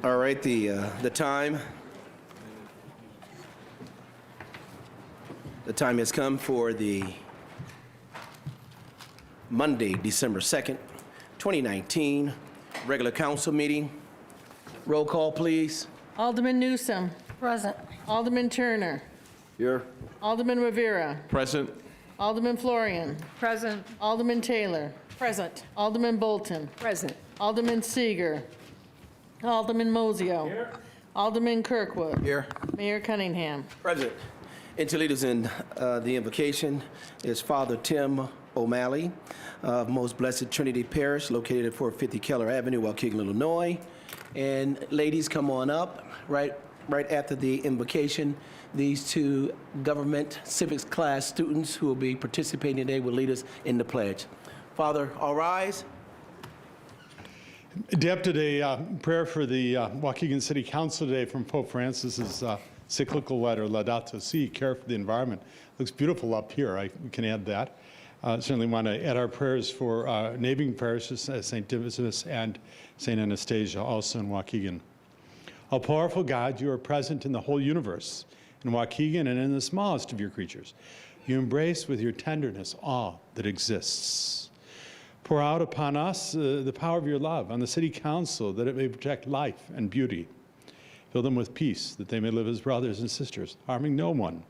All right, the time. The time has come for the Monday, December 2nd, 2019, regular council meeting. Roll call, please. Alderman Newsom. Present. Alderman Turner. Here. Alderman Rivera. Present. Alderman Florian. Present. Alderman Taylor. Present. Alderman Bolton. Present. Alderman Seeger. Alderman Mosio. Here. Alderman Kirkwood. Here. Mayor Cunningham. Present. Interleaders in the invocation is Father Tim O'Malley of Most Blessed Trinity Parish, located at 450 Keller Avenue, Waukegan, Illinois. And ladies, come on up. Right after the invocation, these two government civics class students who will be participating today will lead us in the pledge. Father, all rise. Deputy, prayer for the Waukegan City Council today from Pope Francis's cyclical letter, Laudato Si, care for the environment. Looks beautiful up here. We can add that. Certainly want to add our prayers for neighboring parishes, St. Didymus and St. Anastasia, also in Waukegan. All powerful God, you are present in the whole universe, in Waukegan and in the smallest of your creatures. You embrace with your tenderness all that exists. Pour out upon us the power of your love, on the city council, that it may protect life and beauty. Fill them with peace, that they may live as brothers and sisters, harming no one.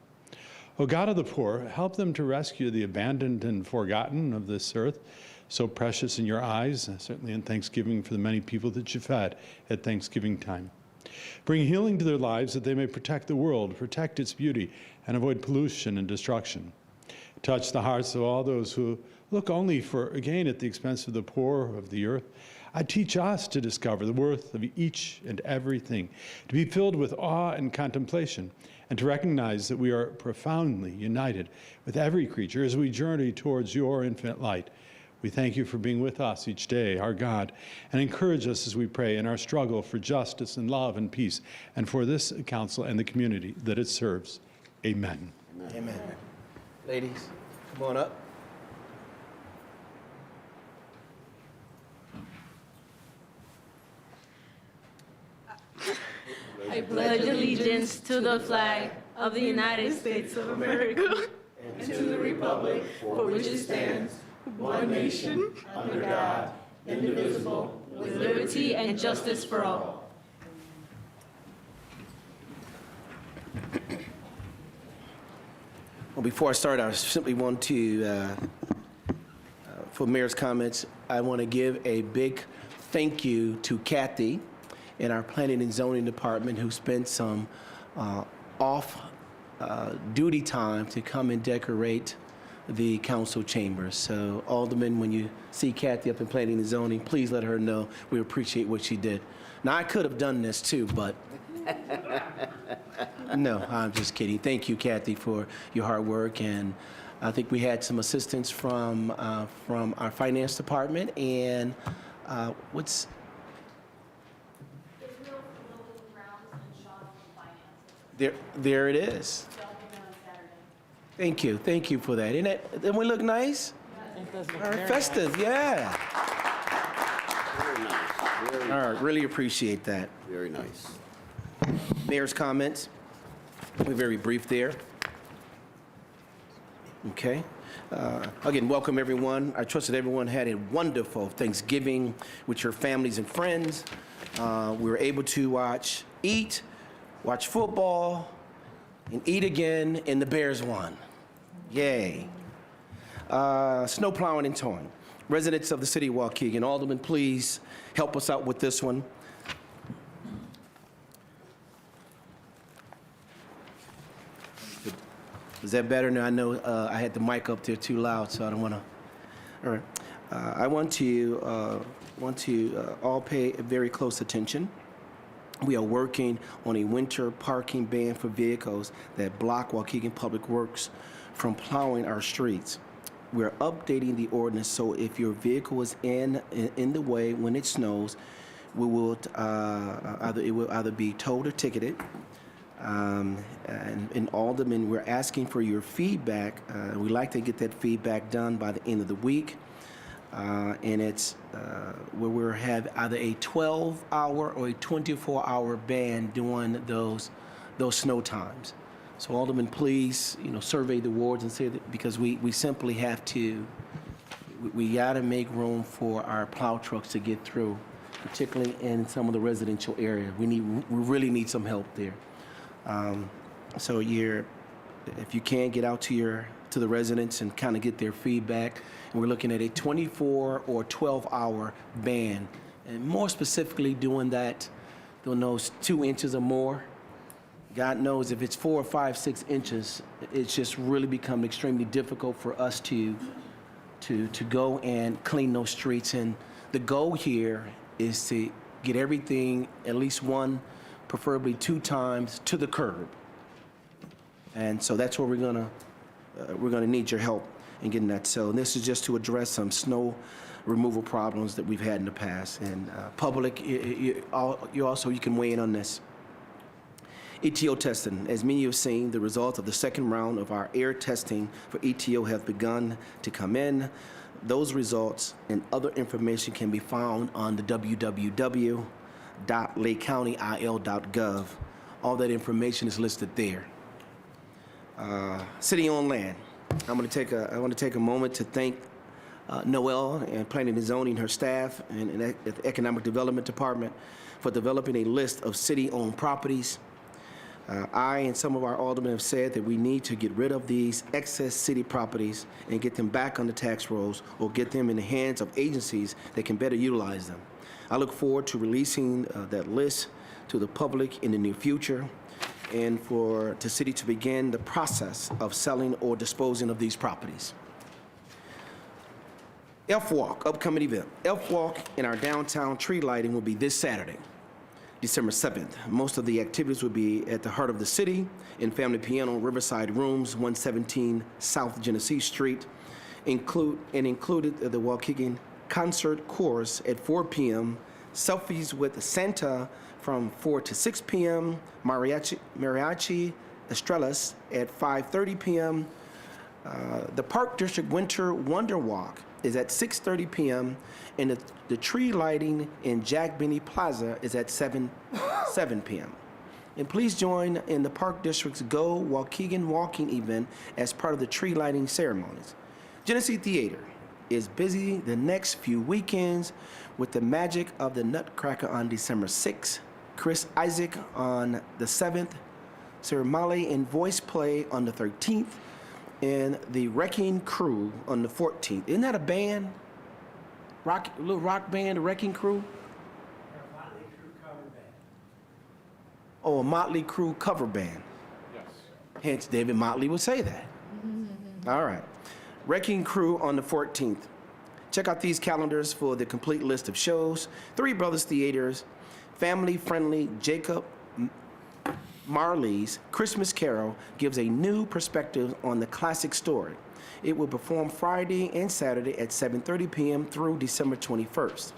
O God of the poor, help them to rescue the abandoned and forgotten of this earth, so precious in your eyes, certainly in thanksgiving for the many people that you fed at Thanksgiving time. Bring healing to their lives that they may protect the world, protect its beauty, and avoid pollution and destruction. Touch the hearts of all those who look only for gain at the expense of the poor of the earth. Teach us to discover the worth of each and everything, to be filled with awe and contemplation, and to recognize that we are profoundly united with every creature as we journey towards your infinite light. We thank you for being with us each day, our God, and encourage us as we pray in our struggle for justice and love and peace, and for this council and the community that it serves. Amen. Amen. Ladies, come on up. I pledge allegiance to the flag of the United States of America and to the republic for which it stands, one nation, under God, indivisible, with liberty and justice for all. Well, before I start, I simply want to, for Mayor's comments, I want to give a big thank you to Kathy in our Planning and Zoning Department, who spent some off-duty time to come and decorate the council chambers. So, Alderman, when you see Kathy up in Planning and Zoning, please let her know we appreciate what she did. Now, I could have done this too, but no, I'm just kidding. Thank you, Kathy, for your hard work, and I think we had some assistance from our finance department, and what's there it is. Thank you for that. Didn't we look nice? All right, festive, yeah. Very nice. Very, All right, really appreciate that. very nice. Mayor's comments, we're very brief there. Okay. Again, welcome everyone. I trust that everyone had a wonderful Thanksgiving with your families and friends. We were able to watch football, and eat again, and the Bears won. Yay. Snow plowing and towing. Residents of the city of Waukegan, Alderman, please help us out with this one. Is that better? Now, I know I had the mic up there too loud, so I don't want to. All right. I want to all pay very close attention. We are working on a winter parking ban for vehicles that block Waukegan Public Works from plowing our streets. We're updating the ordinance, so if your vehicle is in the way when it snows, we will it will either be towed or ticketed. And in Alderman, we're asking for your feedback. We'd like to get that feedback done by the end of the week. and it's where we'll have either a 12-hour or a 24-hour ban during those snow times. So Alderman, please, survey the wards and say that, because we simply have to, we got to make room for our plow trucks to get through, particularly in some of the residential areas. We really need some help there. So if you can, get out to the residents and kind of get their feedback. And we're looking at a 24 or 12-hour ban, and more specifically doing those 2 inches or more. God knows if it's 4 or 5, 6 inches, it's just really become extremely difficult for us to go and clean those streets. And the goal here is to get everything at least 1, preferably 2 times to the curb. And so that's where we're gonna need your help in getting that. So this is just to address some snow removal problems that we've had in the past. And public, you can weigh in on this. ETO testing. As many have seen, the results of the second round of our air testing for ETO have begun to come in. Those results and other information can be found on the www.lakecountyil.gov. All that information is listed there. City-owned land. I want to take a moment to thank Noelle and Planning and Zoning, her staff, and the Economic Development Department for developing a list of city-owned properties. I and some of our aldermen have said that we need to get rid of these excess city properties and get them back on the tax rolls or get them in the hands of agencies that can better utilize them. I look forward to releasing that list to the public in the near future, and for the city to begin the process of selling or disposing of these properties. Elf Walk, upcoming event. Elf Walk in our downtown tree lighting will be this Saturday, December 7th. Most of the activities will be at the heart of the city in Family Piano Riverside Rooms, 117 South Genesee Street, included the Waukegan Concert Chorus at 4 p.m., Selfies with Santa from 4 to 6 p.m., Mariachi Estrellas at 5:30 p.m. The Park District Winter Wonder Walk is at 6:30 p.m., and the tree lighting in Jack Benny Plaza is at 7 p.m. And please join in the Park District's Go Waukegan Walking event as part of the tree lighting ceremonies. Genesee Theater is busy the next few weekends with the Magic of the Nutcracker on December 6th, Chris Isaac on the 7th, Sir Molly and Voice Play on the 13th, and the Wrecking Crew on the 14th. Isn't that a band? Little rock band, the Wrecking Crew? Oh, a Motley Crue cover band. Yes. Hence, David Motley would say that. All right. Wrecking Crew on the 14th. Check out these calendars for the complete list of shows. Three Brothers Theaters, family-friendly Jacob Marley's Christmas Carol gives a new perspective on the classic story. It will perform Friday and Saturday at 7:30 p.m. through December 21st.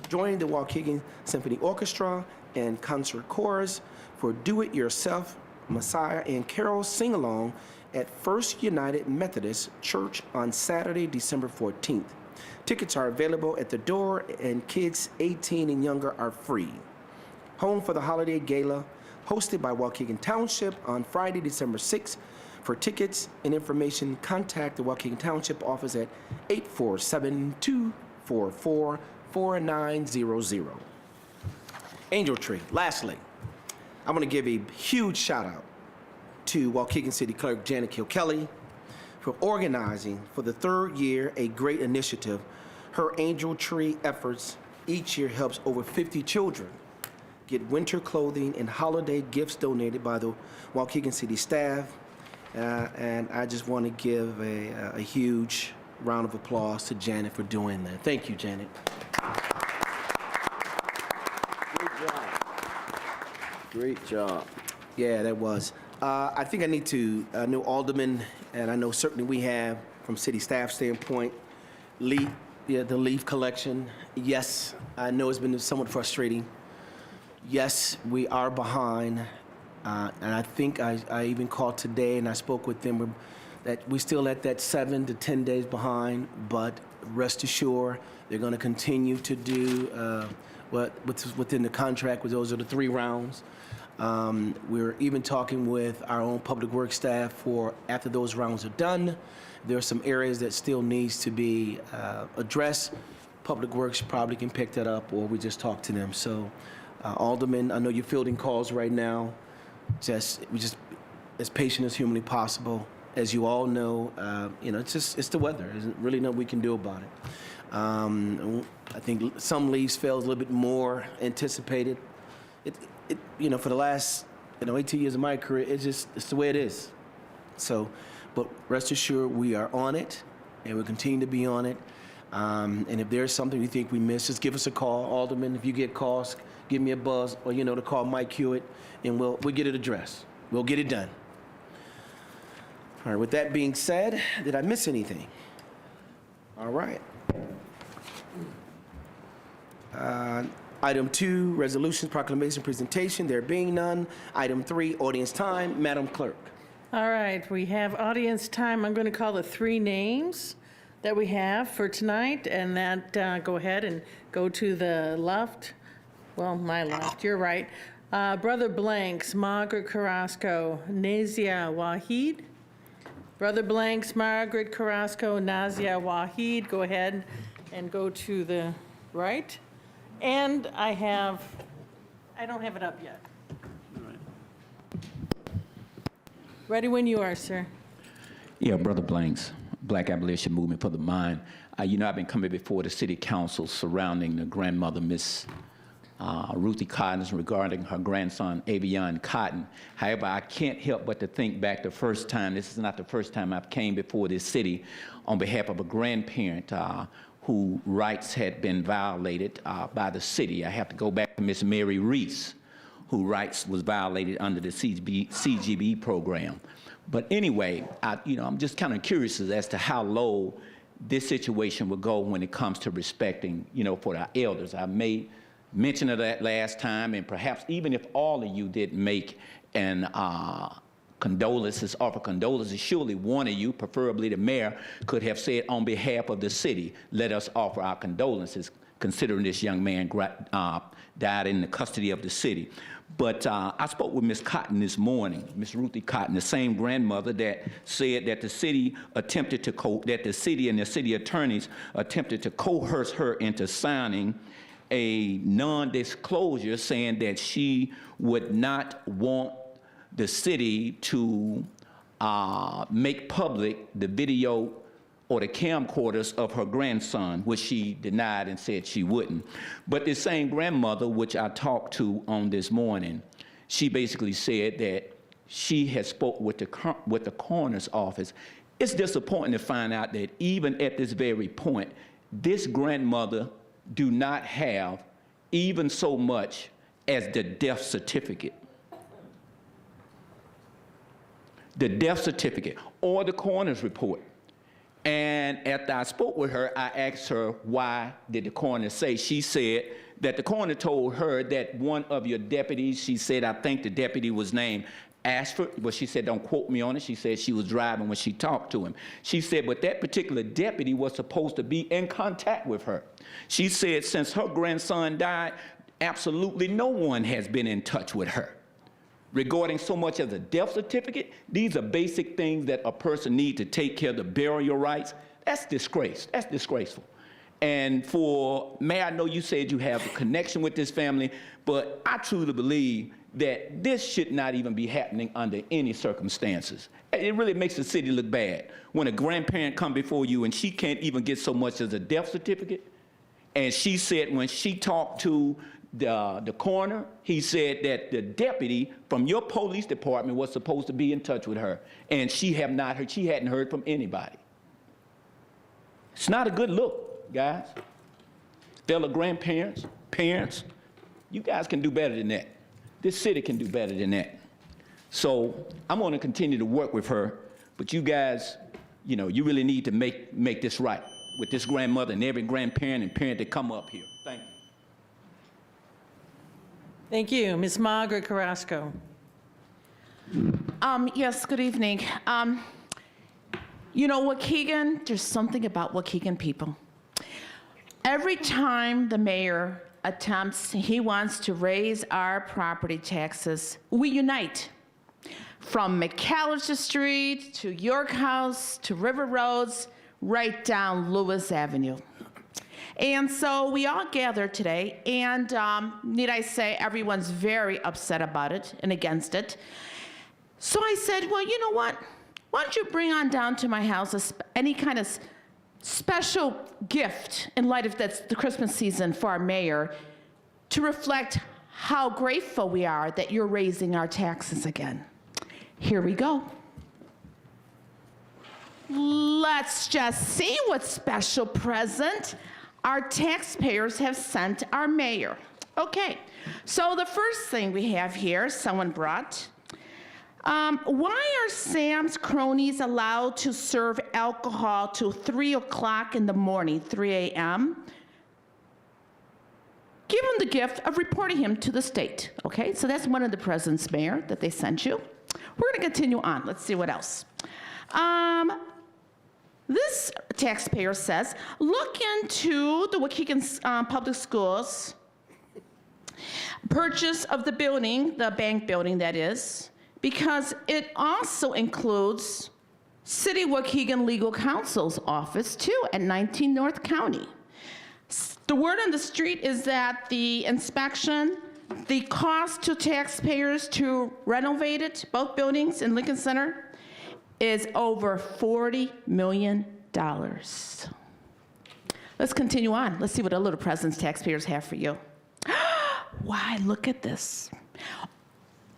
Join the Waukegan Symphony Orchestra and Concert Chorus for Do-It-Yourself Messiah and Carol Sing-Along at First United Methodist Church on Saturday, December 14th. Tickets are available at the door, and kids 18 and younger are free. Home for the Holiday Gala, hosted by Waukegan Township on Friday, December 6th. For tickets and information, contact the Waukegan Township office at 847-244-4900. Angel Tree. Lastly, I'm going to give a huge shout out to Waukegan City Clerk Janet Kilkelly for organizing for the third year a great initiative. Her Angel Tree efforts each year helps over 50 children get winter clothing and holiday gifts donated by the Waukegan City staff. And I just want to give a huge round of applause to Janet for doing that. Thank you, Janet. Great job. Yeah, that was. I think I need to, know Alderman, and I know certainly we have, from city staff standpoint, the leaf collection. Yes, I know it's been somewhat frustrating. Yes, we are behind. And I think I even called today and I spoke with them that we're still at that 7 to 10 days behind, but rest assured, they're going to continue to do what's within the contract, with those are the 3 rounds. We're even talking with our own public works staff for after those rounds are done. There are some areas that still needs to be addressed. Public Works probably can pick that up, or we just talk to them. So, Alderman, I know you're fielding calls right now. We just as patient as humanly possible. As you all know, it's the weather. There's really nothing we can do about it. I think some leaves fell a little bit more anticipated. For the last 18 years of my career, it's the way it is. So, but rest assured, we are on it, and we'll continue to be on it. And if there's something you think we missed, just give us a call. Alderman, if you get calls, give me a buzz, or to call Mike Hewitt, and we'll get it addressed. We'll get it done. All right, with that being said, did I miss anything? All right. Item 2, resolutions, proclamation, presentation. There being none. Item 3, audience time. Madam Clerk. All right, we have audience time. I'm going to call the 3 names that we have for tonight, and that, go ahead and go to the left. Well, my left, you're right. Brother Blanks, Margaret Carrasco, Nazia Wahid. Brother Blanks, Margaret Carrasco, Nazia Wahid. Go ahead and go to the right. And I don't have it up yet. Ready when you are, sir. Yeah, Brother Blanks, Black Abolition Movement for the Mind. I've been coming before the city council surrounding the grandmother, Miss Ruthie Cotton, regarding her grandson, Avion Cotton. However, I can't help but to think back the first time, this is not the first time I've came before this city on behalf of a grandparent whose rights had been violated by the city. I have to go back to Miss Mary Reese, whose rights was violated under the CGB program. But anyway, I'm just kind of curious as to how low this situation will go when it comes to respecting, for our elders. I made mention of that last time, and perhaps even if all of you didn't make an offer condolences, surely one of you, preferably the mayor, could have said on behalf of the city, let us offer our condolences, considering this young man died in the custody of the city. But I spoke with Miss Cotton this morning, Miss Ruthie Cotton, the same grandmother that said that the city attempted to that the city and the city attorneys attempted to coerce her into signing a non-disclosure, saying that she would not want the city to make public the video or the camcorders of her grandson, which she denied and said she wouldn't. But the same grandmother, which I talked to on this morning, she basically said that she had spoke with the coroner's office. It's disappointing to find out that even at this very point, this grandmother do not have even so much as the death certificate. The death certificate or the coroner's report. And after I spoke with her, I asked her, why did the coroner say? She said that the coroner told her that one of your deputies, she said, I think the deputy was named Ashford, but she said, don't quote me on it. She said she was driving when she talked to him. She said, but that particular deputy was supposed to be in contact with her. She said, since her grandson died, absolutely no one has been in touch with her. Regarding so much as a death certificate, these are basic things that a person needs to take care of the burial rights. That's disgrace. That's disgraceful. And for Mayor, I know you said you have a connection with this family, but I truly believe that this should not even be happening under any circumstances. It really makes the city look bad when a grandparent come before you and she can't even get so much as a death certificate. And she said when she talked to the coroner, he said that the deputy from your police department was supposed to be in touch with her, and she hadn't heard from anybody. It's not a good look, guys. Fellow grandparents, parents, you guys can do better than that. This city can do better than that. So I'm going to continue to work with her, but you guys, you really need to make this right with this grandmother and every grandparent and parent that come up here. Thank you. Thank you. Ms. Margaret Carrasco. Yes, good evening. Waukegan, there's something about Waukegan people. Every time the mayor attempts, he wants to raise our property taxes, we unite. From McAllister Street to York House to River Roads, right down Lewis Avenue. And so we all gathered today, and need I say, everyone's very upset about it and against it. So I said, well, you know what? Why don't you bring on down to my house any kind of special gift in light of that's the Christmas season for our mayor to reflect how grateful we are that you're raising our taxes again. Here we go. Let's just see what special present our taxpayers have sent our mayor. Okay, so the first thing we have here, someone brought, why are Sam's cronies allowed to serve alcohol till 3 o'clock in the morning, 3 a.m.? Give him the gift of reporting him to the state. Okay, so that's one of the presents, Mayor, that they sent you. We're gonna continue on. Let's see what else. This taxpayer says, look into the Waukegan Public Schools purchase of the building, the bank building that is, because it also includes City Waukegan Legal Counsel's office too at 19 North County. The word on the street is that the inspection, the cost to taxpayers to renovate it, both buildings in Lincoln Center, is over $40 million. Let's continue on. Let's see what other little presents taxpayers have for you. Why, look at this.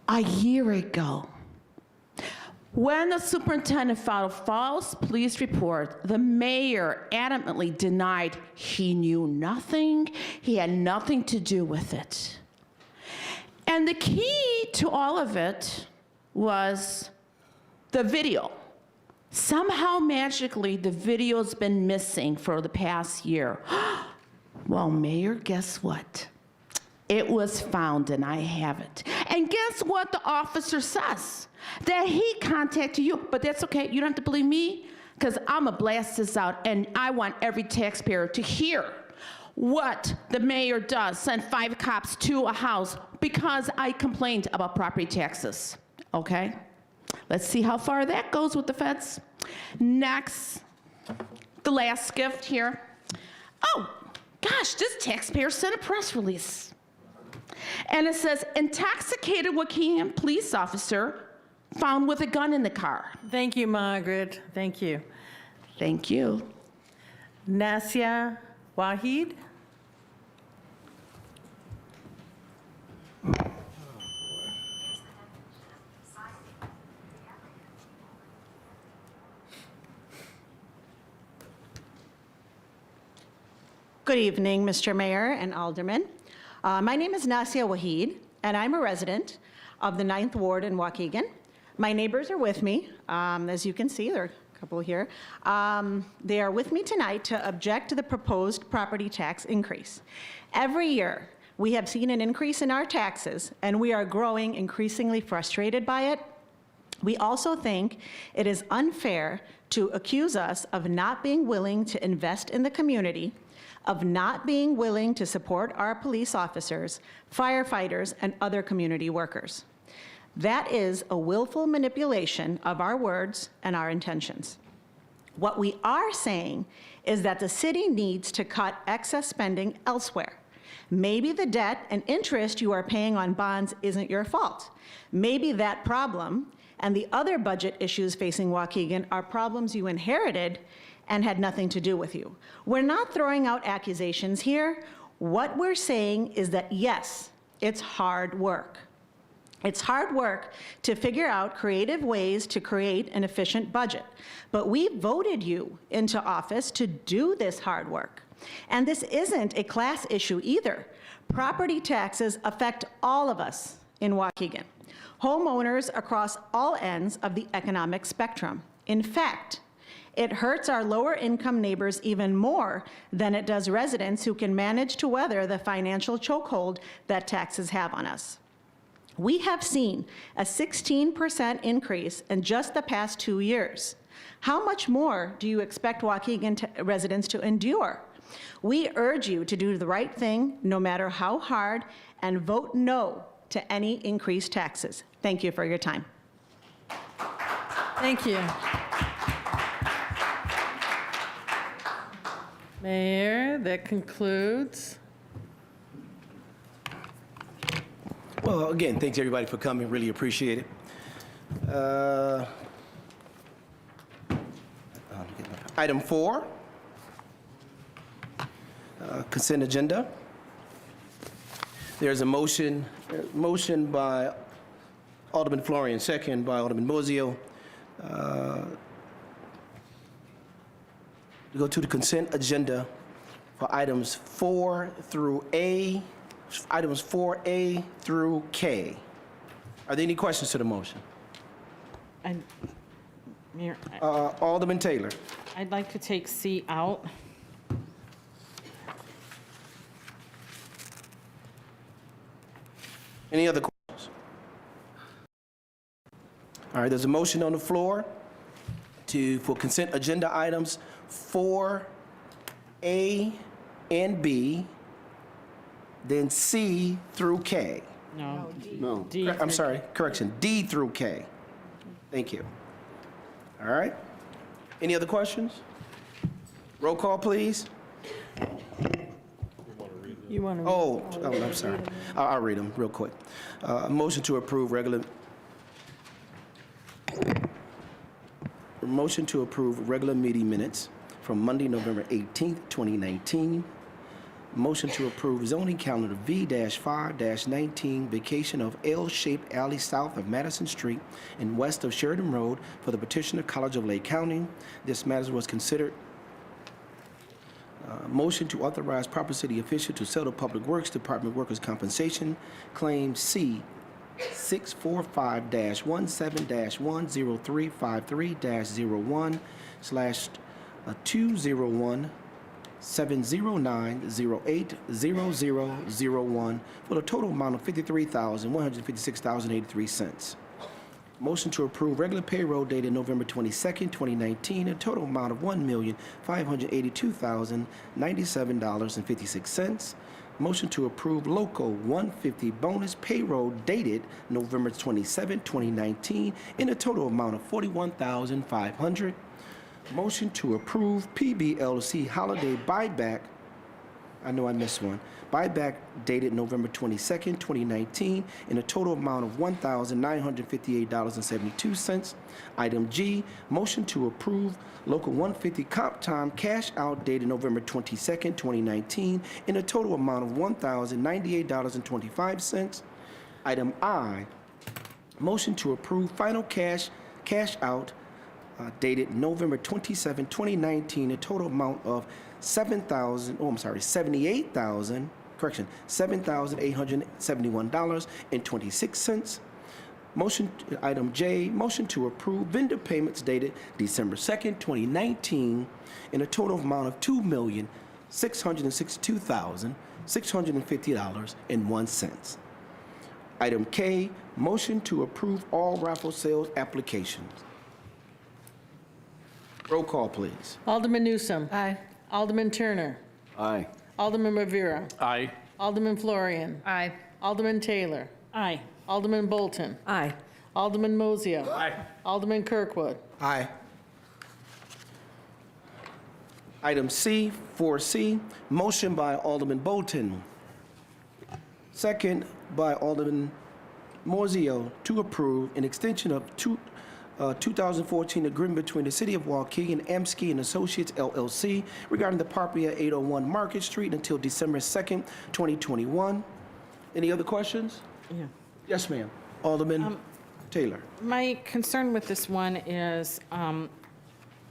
A year ago, when the superintendent filed a false police report, the mayor adamantly denied he knew nothing, he had nothing to do with it. And the key to all of it was the video. Somehow, magically, the video's been missing for the past year. Well, Mayor, guess what? It was found, and I have it. And guess what the officer says? That he contacted you, but that's okay. You don't have to believe me, because I'm going to blast this out, and I want every taxpayer to hear what the mayor does, send 5 cops to a house because I complained about property taxes, okay? Let's see how far that goes with the feds. Next, the last gift here. Oh, gosh, this taxpayer sent a press release. And it says, intoxicated Waukegan police officer found with a gun in the car. Thank you, Margaret. Thank you. Thank you. Nasia Wahid? Good evening, Mr. Mayor and Aldermen. My name is Nasia Wahid, and I'm a resident of the 9th Ward in Waukegan. My neighbors are with me. As you can see, there are a couple here. They are with me tonight to object to the proposed property tax increase. Every year, we have seen an increase in our taxes, and we are growing increasingly frustrated by it. We also think it is unfair to accuse us of not being willing to invest in the community, of not being willing to support our police officers, firefighters, and other community workers. That is a willful manipulation of our words and our intentions. What we are saying is that the city needs to cut excess spending elsewhere. Maybe the debt and interest you are paying on bonds isn't your fault. Maybe that problem and the other budget issues facing Waukegan are problems you inherited and had nothing to do with you. We're not throwing out accusations here. What we're saying is that, yes, it's hard work. It's hard work to figure out creative ways to create an efficient budget. But we voted you into office to do this hard work. And this isn't a class issue either. Property taxes affect all of us in Waukegan, homeowners across all ends of the economic spectrum. In fact, it hurts our lower income neighbors even more than it does residents who can manage to weather the financial chokehold that taxes have on us. We have seen a 16% increase in just the past 2 years. How much more do you expect Waukegan residents to endure? We urge you to do the right thing, no matter how hard, and vote no to any increased taxes. Thank you for your time. Thank you. Mayor, that concludes. Well, again, thanks everybody for coming. Really appreciate it. Item 4, consent agenda. There's a motion by Alderman Florian, second by Alderman Mozio, to go to the consent agenda for items 4 through A, items 4A through K. Are there any questions to the motion? And Mayor, Alderman Taylor. I'd like to take C out. Any other questions? All right, there's a motion on the floor for consent agenda items 4A and B, then C through K. No. No. D. I'm sorry, correction, D through K. Thank you. All right. Any other questions? Roll call, please. You want to? Oh, I'm sorry. I'll read them real quick. Motion to approve regular meeting minutes from Monday, November 18th, 2019. Motion to approve zoning calendar V-5-19 vacation of L-shaped alley south of Madison Street and west of Sheridan Road for the petitioner College of Lake County. This matter was considered. Motion to authorize proper city official to settle Public Works Department workers' compensation claim C 645-179-10353-01/201-709-080001 for the total amount of $53,156.83. Motion to approve regular payroll dated November 22nd, 2019, a total amount of $1,582,097.56. Motion to approve local 150 bonus payroll dated November 27, 2019, in a total amount of $41,500. Motion to approve PBLC holiday buyback. I know I missed one. Buyback dated November 22nd, 2019, in a total amount of $1,958.72. Item G, motion to approve local 150 comp time cash out dated November 22nd, 2019, in a total amount of $1,098.25. Item I, motion to approve final cash out dated November 27, 2019, a total amount of $7,871.26. Motion, item J, motion to approve vendor payments dated December 2nd, 2019, in a total amount of $2,662,650.01. Item K, motion to approve all raffle sales applications. Roll call, please. Alderman Newsome. Aye. Alderman Turner. Aye. Alderman Rivera. Aye. Alderman Florian. Aye. Alderman Taylor. Aye. Alderman Bolton. Aye. Alderman Mozio. Aye. Alderman Kirkwood. Aye. Item C, 4C, motion by Alderman Bolton, second by Alderman Mozio, to approve an extension of 2014 agreement between the City of Waukegan, Amsky and Associates LLC regarding the property at 801 Market Street until December 2nd, 2021. Any other questions? Yeah. Yes, ma'am. Alderman Taylor. My concern with this one is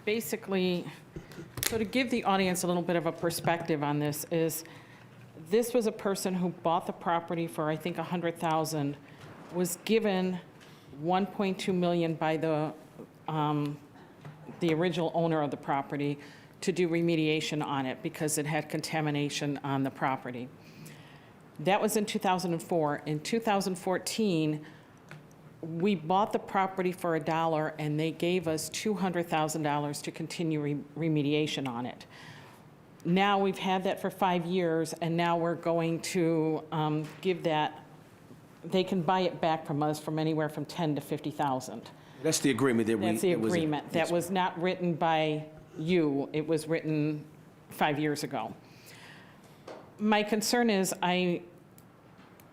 basically, so to give the audience a little bit of a perspective on this, is this was a person who bought the property for, I think, $100,000, was given $1.2 million by the original owner of the property to do remediation on it because it had contamination on the property. That was in 2004. In 2014, we bought the property for $1 and they gave us $200,000 to continue remediation on it. Now we've had that for 5 years, and now we're going to give that, they can buy it back from us from anywhere from 10 to 50,000. That's the agreement that we... That's the it was in. agreement. That was not written by you. It was written 5 years ago. My concern is I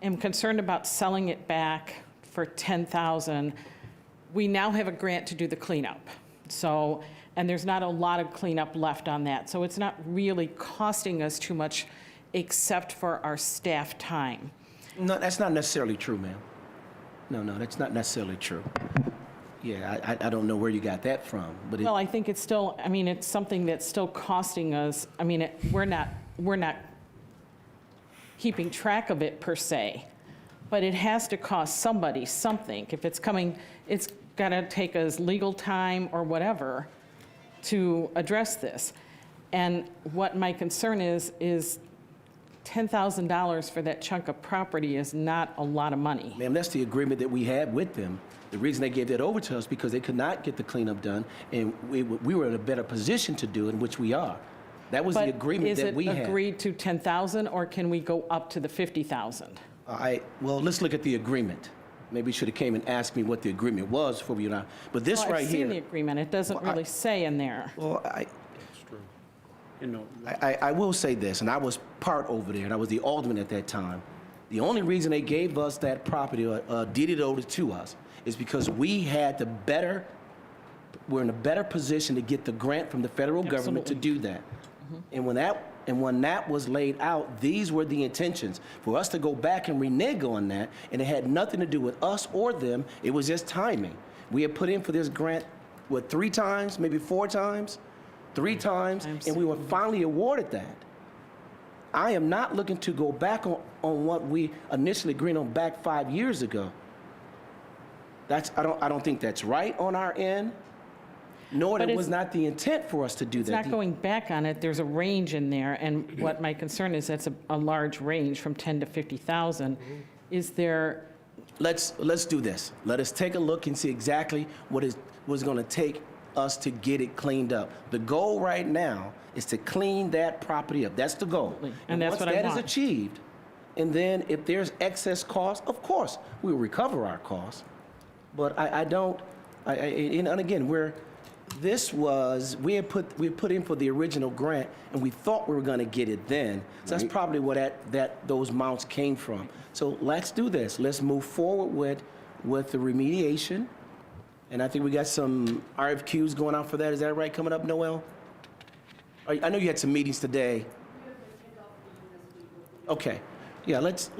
am concerned about selling it back for 10,000. We now have a grant to do the cleanup. So, and there's not a lot of cleanup left on that. So it's not really costing us too much except for our staff time. No, that's not necessarily true, ma'am. No, that's not necessarily true. Yeah, I don't know where you got that from, but Well, I think it's still, I mean, it's something that's still costing us, I mean, we're not keeping track of it per se, but it has to cost somebody something. If it's coming, it's got to take us legal time or whatever to address this. And what my concern is $10,000 for that chunk of property is not a lot of money. ma'am, that's the agreement that we had with them. The reason they gave that over to us because they could not get the cleanup done, and we were in a better position to do it, in which we are. That was the agreement that we But is had. it agreed to 10,000, or can we go up to the 50,000? Well, let's look at the agreement. Maybe you should have came and asked me what the agreement was before we, but this Well, right I've seen the here. agreement. It doesn't Well, really say in there. Well, You know, I will say this, and I was part over there, and I was the alderman at that time. The only reason they gave us that property, or did it over to us, is because we had we're in a better position to get the grant from the federal government to do that. And when that was laid out, these were the intentions. For us to go back and renege on that, and it had nothing to do with us or them, it was just timing. We had put in for this grant, 3 times, maybe 4 times? 3 times, and we were finally awarded that. I am not looking to go back on what we initially agreed on back 5 years ago. I don't think that's right on our end, nor But that it's- was not the intent for us to do It's that. not going back on it. There's a range in there, and what my concern is, that's a large range from 10 to 50,000. Is there, Let's do this. Let us take a look and see exactly what was going to take us to get it cleaned up. The goal right now is to clean that property up. That's the goal. And that's what I Once that is want. achieved, and then if there's excess cost, of course, we will recover our costs. But and again, we had put in for the original grant, and we thought we were going to get it then. So that's probably where those amounts came from. So let's do this. Let's move forward with the remediation. And I think we got some RFQs going out for that. Is that right, coming up, Noel? I know you had some meetings today. Okay. Yeah, let's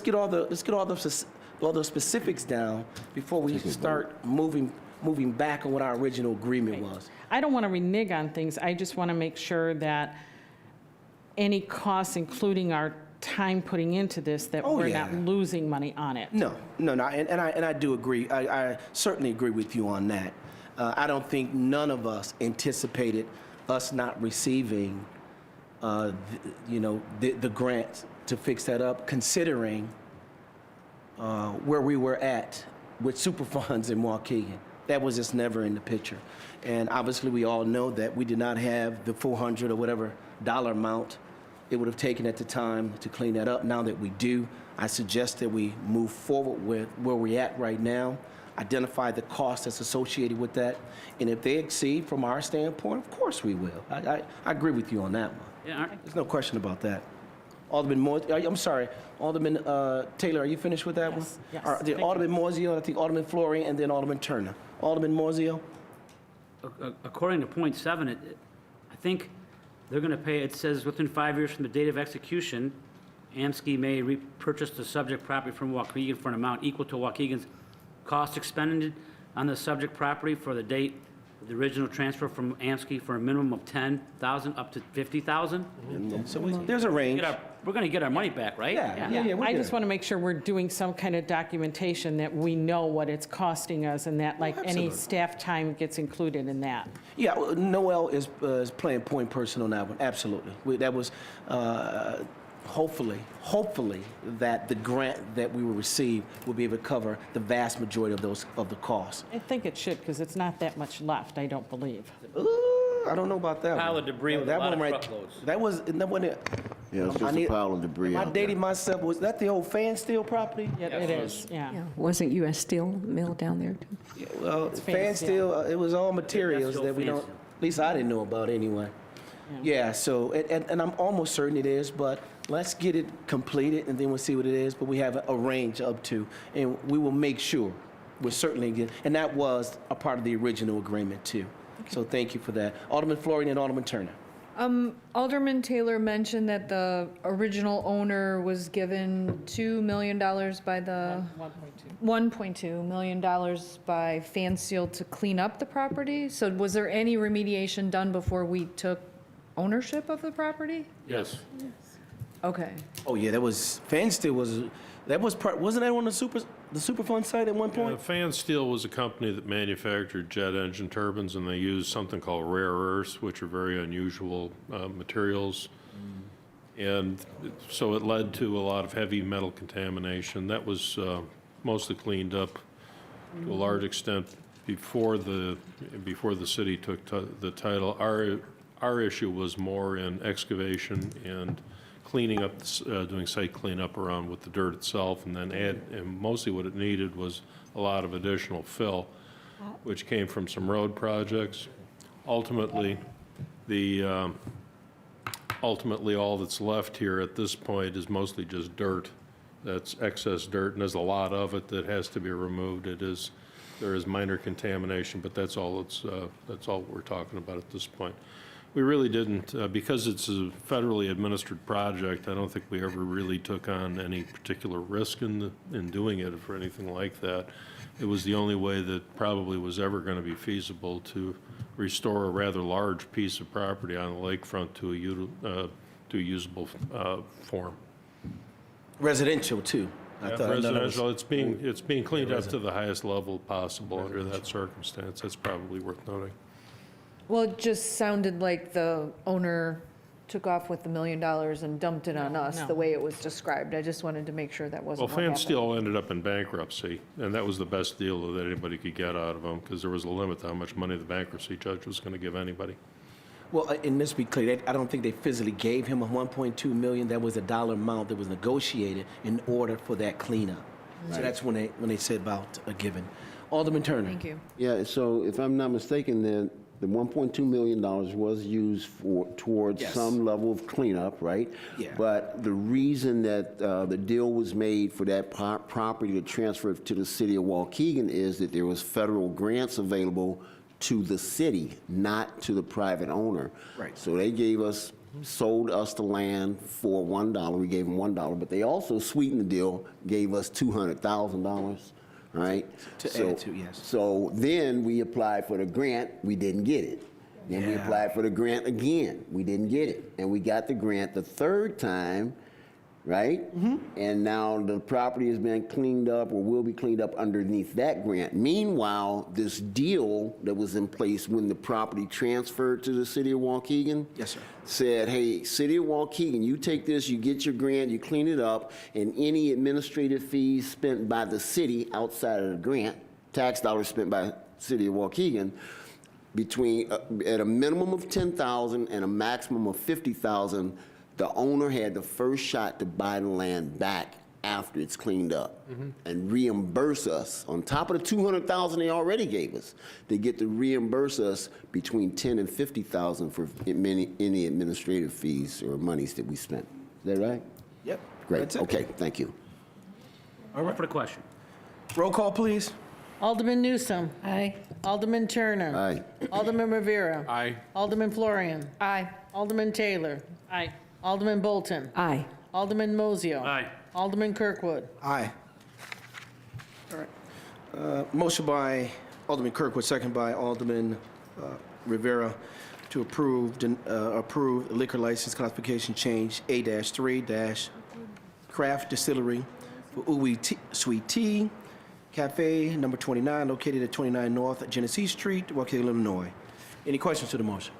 get all the specifics down before we start moving back on what our original agreement was. I don't want to renege on things. I just want to make sure that any costs, including our time putting into this, that Oh, we're yeah. not losing money on it. No, and I do agree. I certainly agree with you on that. I don't think none of us anticipated us not receiving, the grant to fix that up, considering where we were at with super funds in Waukegan. That was just never in the picture. And obviously, we all know that we did not have the $400 or whatever dollar amount it would have taken at the time to clean that up. Now that we do, I suggest that we move forward with where we're at right now, identify the cost that's associated with that, and if they exceed from our standpoint, of course we will. I agree with you on that one. Yeah, There's no question about that. Alderman Alderman Taylor, are you finished with that one? yes, The thank you. Alderman Moiseo, I think Alderman Fleury, and then Alderman Turner. Alderman Moiseo? according to point 7, I think they're going to pay, it says within 5 years from the date of execution, Amsky may repurchase the subject property from Waukegan for an amount equal to Waukegan's cost expended on the subject property for the date of the original transfer from Amsky for a minimum of $10,000 up to $50,000. So there's a range. We're going to get our money back, right? Yeah, I just want to make sure we're doing some kind of documentation that we know what it's costing us, and that like any absolutely. staff time gets included in that. Yeah, well, Noel is playing point person on that one, absolutely. That was, hopefully, that the grant that we will receive will be able to cover the vast majority of the costs. I think it should, because it's not that much left, I don't believe. Ooh, I don't know about that Pile one. of debris with a That lot one of right- truckloads. That was, that wasn't it? Yeah, it's I just a need- pile of debris Am I out there. dating myself? Was that the old fan steel property? Yeah, it is, yeah. Yeah, wasn't U.S. Steel mill down there too? Yeah, well, fan fan steel, it was all materials still that we fan don't, steel. at least I didn't know about anyway. Yeah, so, and I'm almost certain it is, but let's get it completed and then we'll see what it is. But we have a range up to, and we will make sure, we're certainly get, and that was a part of the original agreement too. So thank you for that. Alderman Florian and Alderman Turner. Alderman Taylor mentioned that the original owner was given $2 million by the, $1.2 million by Fansteel to clean up the property. So was there any remediation done before we took ownership of the property? Yes. Okay. Oh yeah, that was, fan steel was, that was part, wasn't that on the Superfund site at one point? Fansteel was a company that manufactured jet engine turbines, and they used something called rare earths, which are very unusual materials. And so it led to a lot of heavy metal contamination. That was mostly cleaned up to a large extent before the city took the title. Our issue was more in excavation and cleaning up, doing site cleanup around with the dirt itself, and then and mostly what it needed was a lot of additional fill, which came from some road projects. Ultimately, all that's left here at this point is mostly just dirt. That's excess dirt, and there's a lot of it that has to be removed. There is minor contamination, but that's all we're talking about at this point. We really didn't, because it's a federally administered project, I don't think we ever really took on any particular risk in doing it or anything like that. It was the only way that probably was ever going to be feasible to restore a rather large piece of property on the lakefront to a usable form. Residential too. I thought I know that was- Residential, it's being cleaned up to the highest level possible under that circumstance. That's probably worth noting. Well, it just sounded like the owner took off with the $1 million and dumped it on us, no. the way it was described. I just wanted to make sure that wasn't Well, what happened. Fansteel ended up in bankruptcy, and that was the best deal that anybody could get out of them, because there was a limit to how much money the bankruptcy judge was going to give anybody. Well, and let's be clear, I don't think they physically gave him a 1.2 million. That was a dollar amount that was negotiated in order for that cleanup. So that's when they said about a given. Alderman Turner. Thank you. Yeah, so if I'm not mistaken, then the $1.2 million was used towards Yes. some level of cleanup, right? Yeah. But the reason that the deal was made for that property to transfer to the city of Waukegan is that there was federal grants available to the city, not to the private owner. Right. So they sold us the land for $1. We gave them $1, but they also sweetened the deal, gave us $200,000. Right? To add to, yes. So then we applied for the grant, we didn't get it. Then we Yeah. applied for the grant again, we didn't get it. And we got the grant the third time, right? Mm-hmm. And now the property has been cleaned up or will be cleaned up underneath that grant. Meanwhile, this deal that was in place when the property transferred to the city of Waukegan Yes, sir. said, hey, city of Waukegan, you take this, you get your grant, you clean it up, and any administrative fees spent by the city outside of the grant, tax dollars spent by city of Waukegan, between at a minimum of $10,000 and a maximum of $50,000, the owner had the first shot to buy the land back after it's cleaned up and reimburse us on top of the $200,000 they already gave us. They get to reimburse us between $10,000 and $50,000 for any administrative fees or monies that we spent. Is that right? Yep. Great. That's it. Okay. Thank you. All right. For the question. Roll call, please. Alderman Newsome. Aye. Alderman Turner. Aye. Alderman Rivera. Aye. Alderman Florian. Aye. Alderman Taylor. Aye. Alderman Bolton. Aye. Alderman Mozio. Aye. Alderman Kirkwood. Aye. All right. Motion by Alderman Kirkwood, second by Alderman Rivera to approve liquor license classification change A-3- Craft Distillery for Uwe Sweet Tea Cafe, number 29, located at 29 North Genesee Street, Waukegan, Illinois. Any questions to the motion?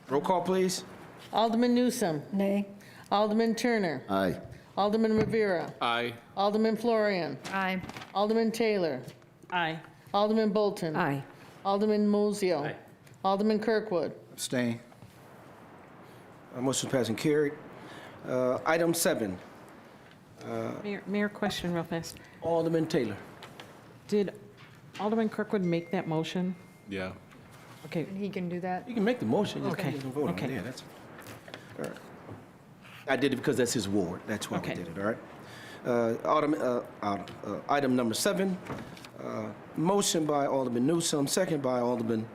Roll call, please. Alderman Newsome. Nay. Alderman Turner. Aye. Alderman Rivera. Aye. Alderman Florian. Aye. Alderman Taylor. Aye. Alderman Bolton. Aye. Alderman Mozio. Aye. Alderman Kirkwood. Abstain. Motion passed and carried. Item 7, Mayor, question real fast. Alderman Taylor. Did Alderman Kirkwood make that motion? Yeah. Okay, He can do that. You can make the motion. Just Okay, you can vote on it. okay. Yeah, that's all right. I did it because that's his ward. That's why Okay. we did it. All right. Item number 7. Motion by Alderman Newsome, second by Alderman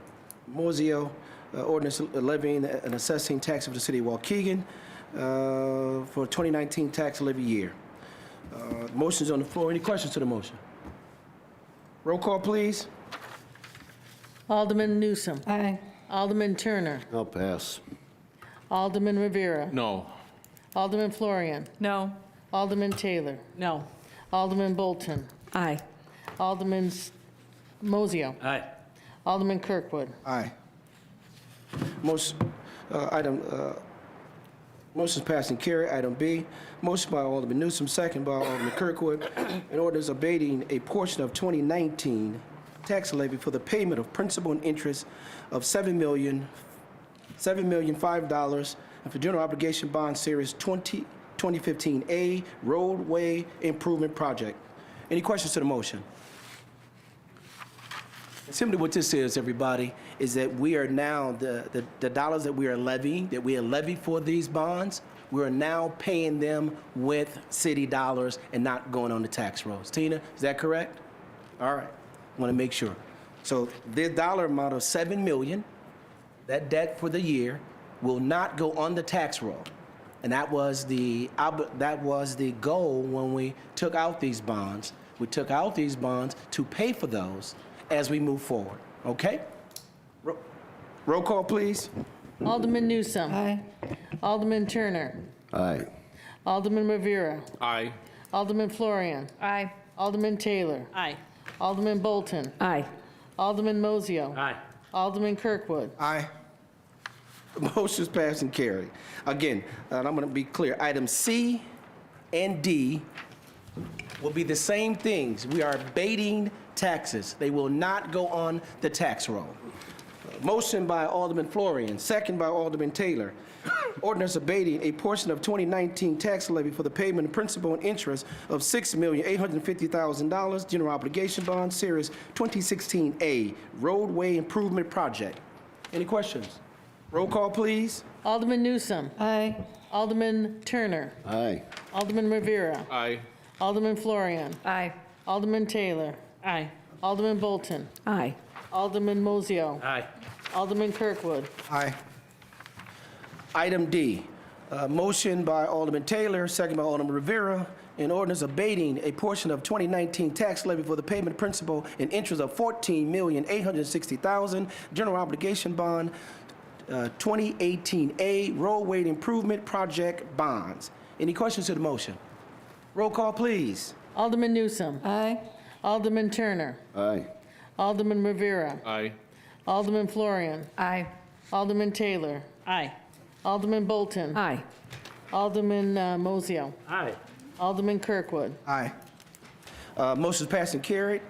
Moiseo. Ordinance levying and assessing tax of the city of Waukegan for 2019 tax levy year. Motion's on the floor. Any questions to the motion? Roll call, please. Alderman Newsome. Aye. Alderman Turner. I'll pass. Alderman Rivera. No. Alderman Florian. No. Alderman Taylor. no. Alderman Bolton. Aye. Alderman Mozio. Aye. Alderman Kirkwood. Aye. Motion's passed and carried. Item B, motion by Alderman Newsome, second by Alderman Kirkwood, an ordinance abating a portion of 2019 tax levy for the payment of principal and interest of $7,005 and for general obligation bond series 2015A roadway improvement project. Any questions to the motion? Simply what this is, everybody, is that we are now, the dollars that we are levying, that we are levied for these bonds, we are now paying them with city dollars and not going on the tax rolls. Tina, is that correct? All right, want to make sure. So the dollar amount of $7 million, that debt for the year, will not go on the tax roll. And that was the goal when we took out these bonds. We took out these bonds to pay for those as we move forward, okay? Roll call, please. Alderman Newsome. Aye. Alderman Turner. Aye. Alderman Rivera. Aye. Alderman Florian. Aye. Alderman Taylor. Aye. Alderman Bolton. Aye. Alderman Mozio. Aye. Alderman Kirkwood. Aye. Motion's passed and carried. Again, and I'm going to be clear, items C and D will be the same things. We are abating taxes. They will not go on the tax roll. Motion by Alderman Florian, second by Alderman Taylor. Ordinance abating a portion of 2019 tax levy for the payment of principal and interest of $6,850,000 general obligation bond series 2016A roadway improvement project. Any questions? Roll call, please. Alderman Newsome. Aye. Alderman Turner. Aye. Alderman Rivera. Aye. Alderman Florian. Aye. Alderman Taylor. Aye. Alderman Bolton. Aye. Alderman Mozio. Aye. Alderman Kirkwood. Aye. Item D, motion by Alderman Taylor, second by Alderman Rivera, an ordinance abating a portion of 2019 tax levy for the payment of principal and interest of $14,860,000 general obligation bond 2018A roadway improvement project bonds. Any questions to the motion? Roll call, please. Alderman Newsome. Aye. Alderman Turner. Aye. Alderman Rivera. Aye. Alderman Florian. Aye. Alderman Taylor. Aye. Alderman Bolton. Aye. Alderman Mozio. Aye. Alderman Kirkwood. Aye. Motion's passed and carried.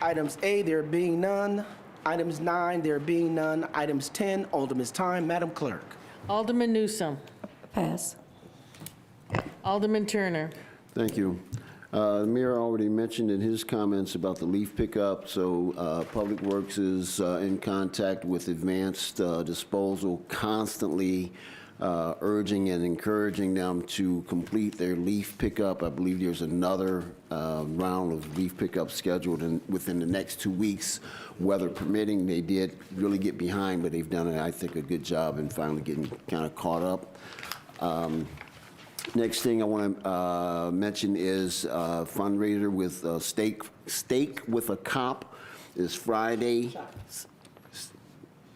Items A, there being none. Items 9, there being none. Items 10, Alderman's time. Madam Clerk. Alderman Newsome. Pass. Alderman Turner. Thank you. The mayor already mentioned in his comments about the leaf pickup, so Public Works is in contact with Advanced Disposal, constantly urging and encouraging them to complete their leaf pickup. I believe there's another round of leaf pickup scheduled within the next 2 weeks, weather permitting. They did really get behind, but they've done, I think, a good job in finally getting kind of caught up. Next thing I want to mention is fundraiser with Steak with a Cop is Friday.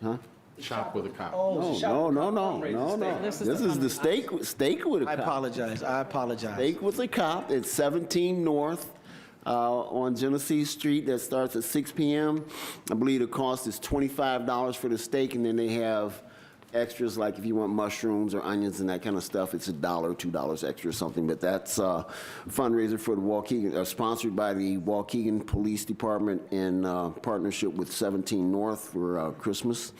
Huh? Shop with a cop. No. This is the Steak with a I Cop. apologize. I apologize. Steak with a Cop. It's 17 North on Genesee Street. That starts at 6 p.m. I believe the cost is $25 for the steak, and then they have extras, like if you want mushrooms or onions and that kind of stuff, it's $1, $2 extra or something. But that's a fundraiser for the Waukegan, sponsored by the Waukegan Police Department in partnership with 17 North for Christmas.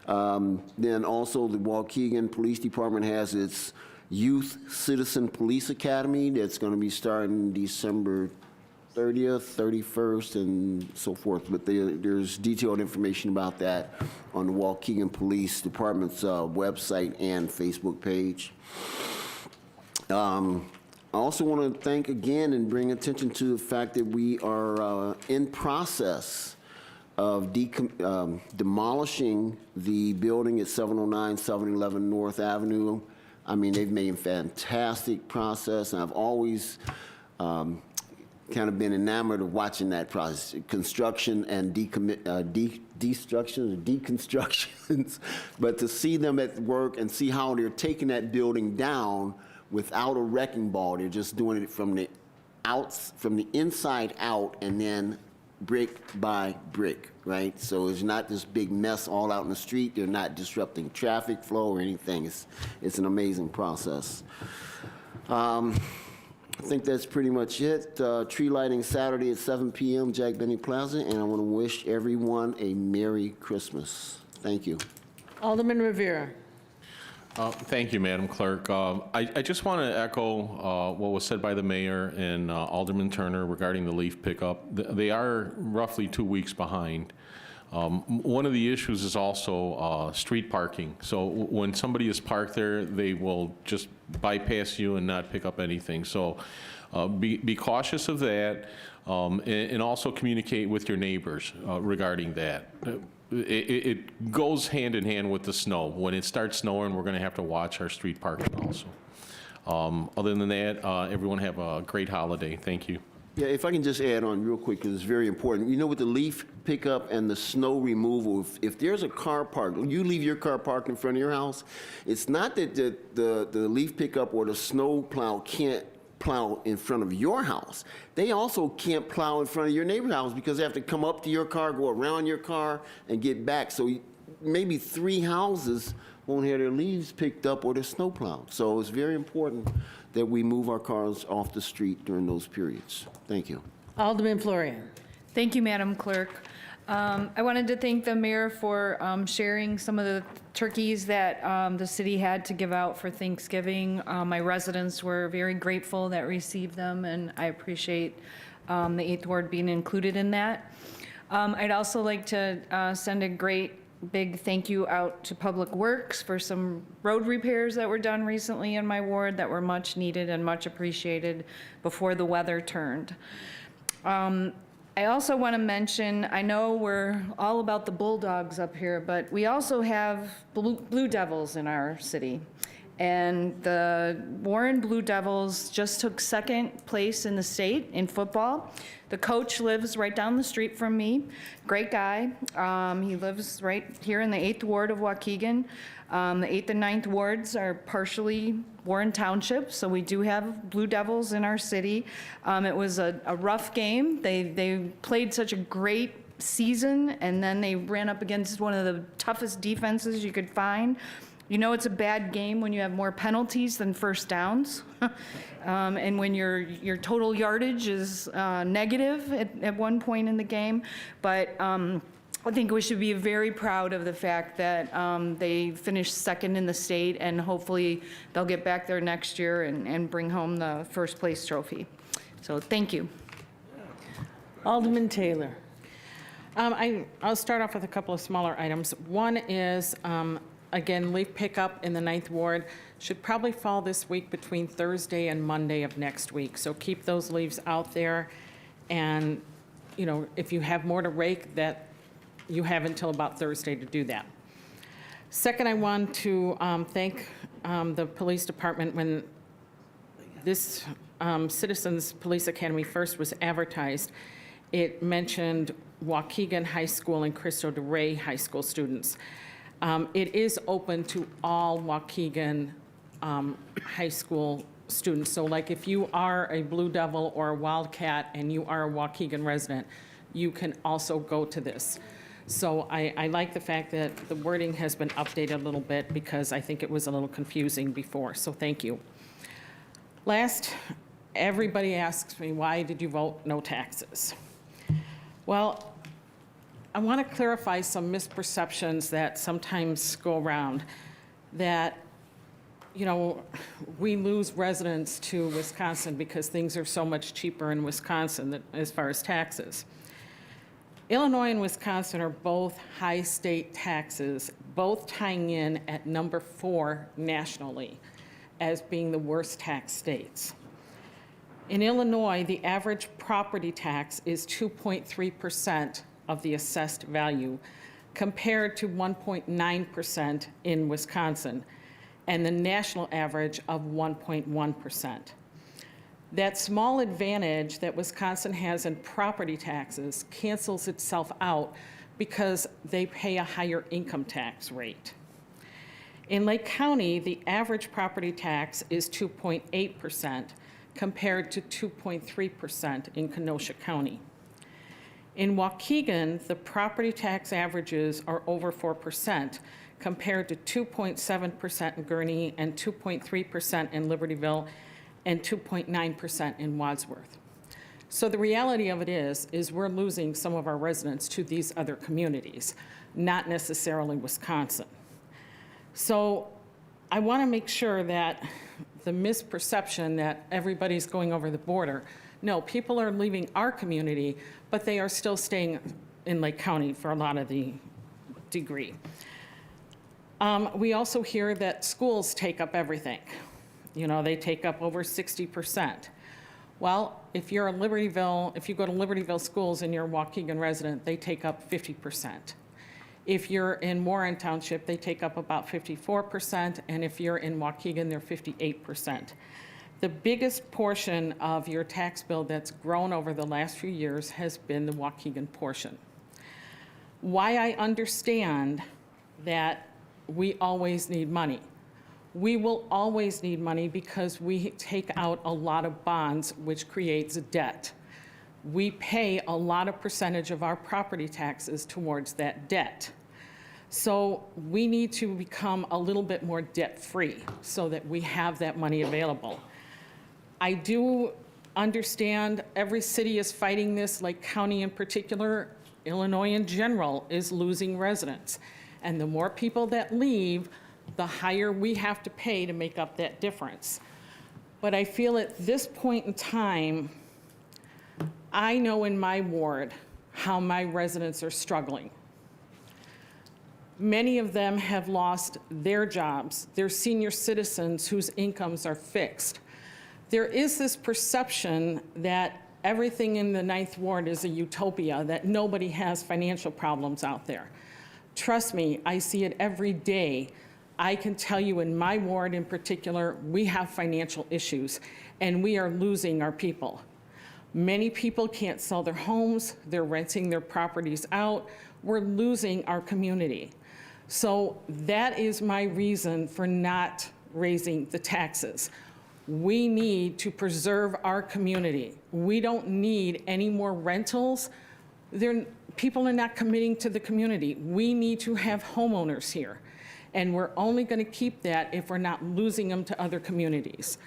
Then also the Waukegan Police Department has its Youth Citizen Police Academy that's going to be starting December 30th, 31st, and so forth. But there's detailed information about that on the Waukegan Police Department's website and Facebook page. I also want to thank again and bring attention to the fact that we are in process of demolishing the building at 709, 711 North Avenue. I mean, they've made a fantastic process, and I've always kind of been enamored of watching that process, construction and destruction or deconstructions. But to see them at work and see how they're taking that building down without a wrecking ball, they're just doing it from the inside out, and then brick by brick, right? So it's not this big mess all out in the street. They're not disrupting traffic flow or anything. It's an amazing process. I think that's pretty much it. Tree lighting Saturday at 7 p.m., Jack Benny Plaza, and I want to wish everyone a Merry Christmas. Thank you. Alderman Rivera. Thank you, Madam Clerk. I just want to echo what was said by the mayor and Alderman Turner regarding the leaf pickup. They are roughly 2 weeks behind. One of the issues is also street parking. So when somebody is parked there, they will just bypass you and not pick up anything. So be cautious of that, and also communicate with your neighbors regarding that. It goes hand in hand with the snow. When it starts snowing, we're going to have to watch our street parking also. Other than that, everyone have a great holiday. Thank you. Yeah, if I can just add on real quick, because it's very important. You know, with the leaf pickup and the snow removal, if there's a car parked, you leave your car parked in front of your house, it's not that the leaf pickup or the snow plow can't plow in front of your house. They also can't plow in front of your neighbor's house because they have to come up to your car, go around your car, and get back. So maybe 3 houses won't have their leaves picked up or their snow plowed. So it's very important that we move our cars off the street during those periods. Thank you. Alderman Florian. Thank you, Madam Clerk. I wanted to thank the mayor for sharing some of the turkeys that the city had to give out for Thanksgiving. My residents were very grateful that received them, and I appreciate the 8th Ward being included in that. I'd also like to send a great big thank you out to Public Works for some road repairs that were done recently in my ward that were much needed and much appreciated before the weather turned. I also want to mention, I know we're all about the Bulldogs up here, but we also have Blue Devils in our city. And the Warren Blue Devils just took 2nd place in the state in football. The coach lives right down the street from me. Great guy. He lives right here in the 8th Ward of Waukegan. The 8th and 9th wards are partially Warren Township, so we do have Blue Devils in our city. It was a rough game. They played such a great season, and then they ran up against one of the toughest defenses you could find. You know it's a bad game when you have more penalties than first downs, and when your total yardage is negative at one point in the game. But I think we should be very proud of the fact that they finished 2nd in the state, and hopefully they'll get back there next year and bring home the 1st place trophy. So thank you. Alderman Taylor. I'll start off with a couple of smaller items. One is, again, leaf pickup in the 9th Ward should probably fall this week between Thursday and Monday of next week. So keep those leaves out there. And, you know, if you have more to rake, that you have until about Thursday to do that. Second, I want to thank the police department. When this Citizens Police Academy first was advertised, it mentioned Waukegan High School and Cristo de Rey High School students. It is open to all Waukegan high school students. So like if you are a Blue Devil or a Wildcat and you are a Waukegan resident, you can also go to this. So I like the fact that the wording has been updated a little bit because I think it was a little confusing before, so thank you. Last, everybody asks me, why did you vote no taxes? Well, I want to clarify some misperceptions that sometimes go around, that, you know, we lose residents to Wisconsin because things are so much cheaper in Wisconsin as far as taxes. Illinois and Wisconsin are both high state taxes, both tying in at number 4 nationally as being the worst tax states. In Illinois, the average property tax is 2.3% of the assessed value, compared to 1.9% in Wisconsin, and the national average of 1.1%. That small advantage that Wisconsin has in property taxes cancels itself out because they pay a higher income tax rate. In Lake County, the average property tax is 2.8% compared to 2.3% in Kenosha County. In Waukegan, the property tax averages are over 4% compared to 2.7% in Gurnee and 2.3% in Libertyville and 2.9% in Wadsworth. So the reality of it is we're losing some of our residents to these other communities, not necessarily Wisconsin. So I want to make sure that the misperception that everybody's going over the border, no, people are leaving our community, but they are still staying in Lake County for a lot of the degree. We also hear that schools take up everything. You know, they take up over 60%. Well, if you're in Libertyville, if you go to Libertyville schools and you're a Waukegan resident, they take up 50%. If you're in Warren Township, they take up about 54%, and if you're in Waukegan, they're 58%. The biggest portion of your tax bill that's grown over the last few years has been the Waukegan portion. Why I understand that we always need money. We will always need money because we take out a lot of bonds, which creates debt. We pay a lot of percentage of our property taxes towards that debt. So we need to become a little bit more debt-free so that we have that money available. I do understand every city is fighting this, Lake County in particular. Illinois in general is losing residents. And the more people that leave, the higher we have to pay to make up that difference. But I feel at this point in time, I know in my ward how my residents are struggling. Many of them have lost their jobs. They're senior citizens whose incomes are fixed. There is this perception that everything in the 9th Ward is a utopia, that nobody has financial problems out there. Trust me, I see it every day. I can tell you in my ward in particular, we have financial issues and we are losing our people. Many people can't sell their homes, they're renting their properties out. We're losing our community. So that is my reason for not raising the taxes. We need to preserve our community. We don't need any more rentals. People are not committing to the community. We need to have homeowners here. And we're only going to keep that if we're not losing them to other communities.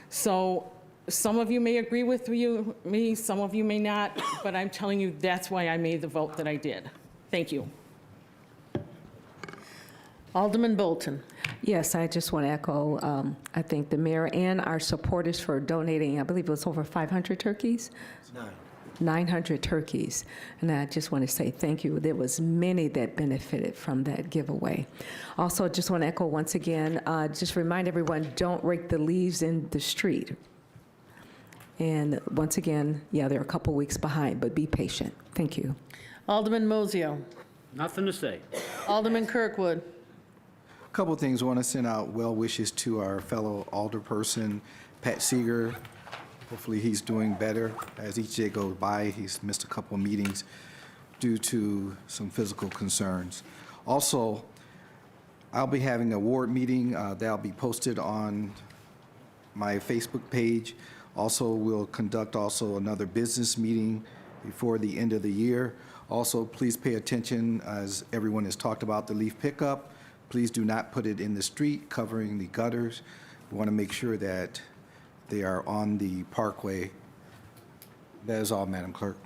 So some of you may agree with me, some of you may not, but I'm telling you that's why I made the vote that I did. Thank you. Alderman Bolton. Yes, I just want to echo, I think the mayor and our supporters for donating, I believe it was over 500 turkeys? 900 turkeys. And I just want to say thank you. There was many that benefited from that giveaway. Also, just want to echo once again, just remind everyone, don't rake the leaves in the street. And once again, yeah, they're a couple weeks behind, but be patient. Thank you. Alderman Mozio. Nothing to say. Alderman Kirkwood. Couple of things. I want to send out well wishes to our fellow alderperson, Pat Seeger. Hopefully he's doing better as each day goes by. He's missed a couple of meetings due to some physical concerns. Also, I'll be having a ward meeting that'll be posted on my Facebook page. Also, we'll conduct also another business meeting before the end of the year. Also, please pay attention, as everyone has talked about the leaf pickup. Please do not put it in the street, covering the gutters. We want to make sure that they are on the parkway. That is all, Madam Clerk.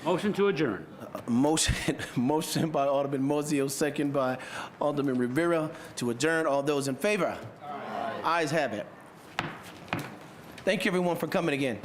Motion to adjourn. Motion by Alderman Mozio, second by Alderman Rivera to adjourn. All those in favor? Aye. Ayes have it. Thank you, everyone, for coming again.